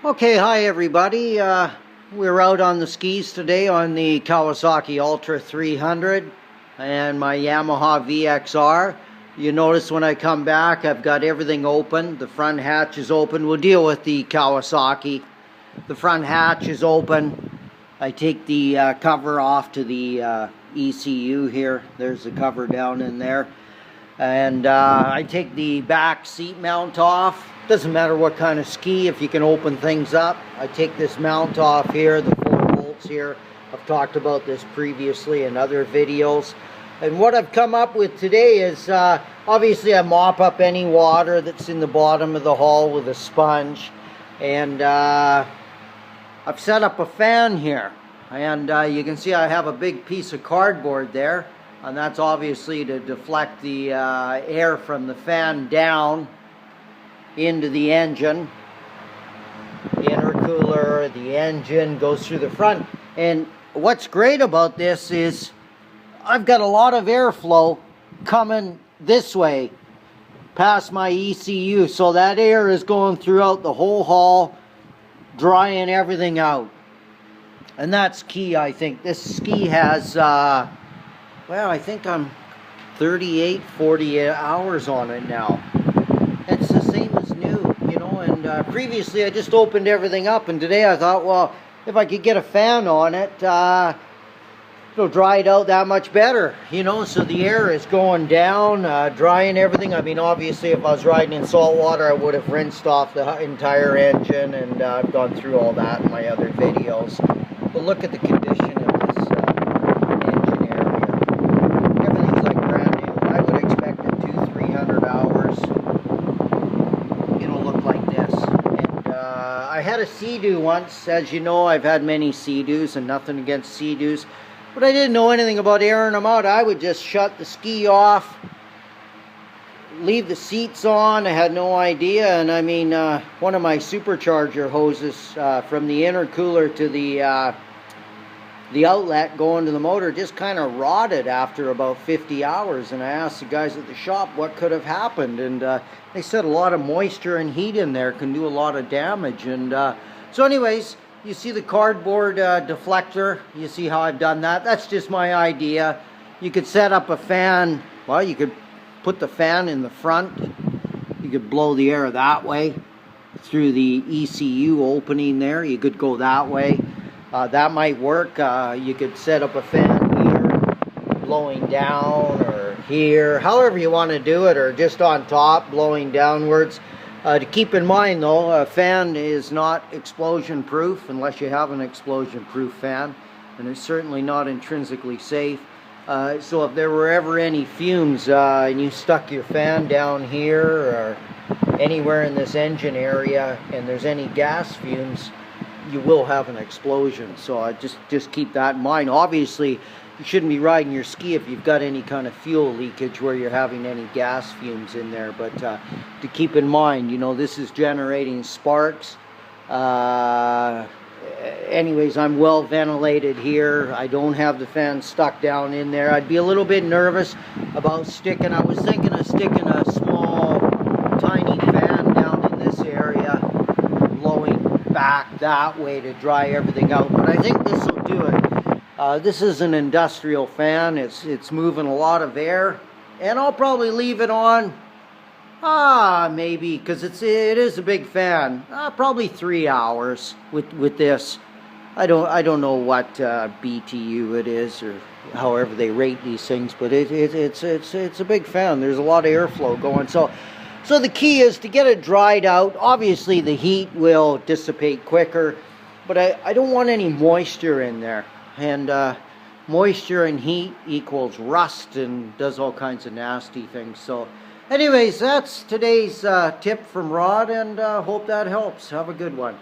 Okay, hi everybody. We're out on the skis today on the Kawasaki Ultra 300 and my Yamaha VXR. You notice when I come back I've got everything open. The front hatch is open. We'll deal with the Kawasaki. The front hatch is open. I take the cover off to the ECU here. There's the cover down in there. And I take the back seat mount off. Doesn't matter what kind of ski, if you can open things up. I take this mount off here, the 4 bolts here. I've talked about this previously in other videos. And what I've come up with today is, obviously I mop up any water that's in the bottom of the hull with a sponge. And I've set up a fan here. And you can see I have a big piece of cardboard there. And that's obviously to deflect the air from the fan down into the engine. The intercooler, the engine goes through the front. And what's great about this is I've got a lot of airflow coming this way past my ECU. So that air is going throughout the whole hull, drying everything out. And that's key, I think. This ski has, well, I think I'm 38, 40 hours on it now. It's the same as new, you know, and previously I just opened everything up, and today I thought, well, if I could get a fan on it, it'll dry it out that much better, you know, so the air is going down, drying everything. I mean, obviously, if I was riding in salt water, I would have rinsed off the entire engine, and I've gone through all that in my other videos. But look at the condition of this engine area. Everything's like brand new. I would expect in 200-300 hours, it'll look like this. And I had a Sea-Doo once. As you know, I've had many Sea-Doos, and nothing against Sea-Doos. But I didn't know anything about airing them out. I would just shut the ski off, leave the seats on. I had no idea. And I mean, one of my supercharger hoses from the intercooler to the outlet going to the motor just kind of rotted after about 50 hours. And I asked the guys at the shop what could have happened. And they said a lot of moisture and heat in there can do a lot of damage. And so anyways, you see the cardboard deflector. You see how I've done that. That's just my idea. You could set up a fan. Well, you could put the fan in the front. You could blow the air that way through the ECU opening there. You could go that way. That might work. You could set up a fan here, blowing down, or here, however you want to do it, or just on top, blowing downwards. To keep in mind though, a fan is not explosion proof unless you have an explosion proof fan, and it's certainly not intrinsically safe. So if there were ever any fumes and you stuck your fan down here or anywhere in this engine area and there's any gas fumes, you will have an explosion. So just keep that in mind. Obviously, you shouldn't be riding your ski if you've got any kind of fuel leakage where you're having any gas fumes in there. But to keep in mind, you know, this is generating sparks. Anyways, I'm well ventilated here. I don't have the fan stuck down in there. I'd be a little bit nervous about sticking. I was thinking of sticking a small, tiny fan down in this area, blowing back that way to dry everything out. But I think this will do it. This is an industrial fan. It's moving a lot of air, and I'll probably leave it on. Maybe, because it is a big fan. Probably 3 hours with this. I don't know what BTU it is or however they rate these things, but it's a big fan. There's a lot of airflow going. So the key is to get it dried out. Obviously, the heat will dissipate quicker, but I don't want any moisture in there. And moisture and heat equals rust and does all kinds of nasty things. So anyways, that's today's tip from Rod, and hope that helps. Have a good one.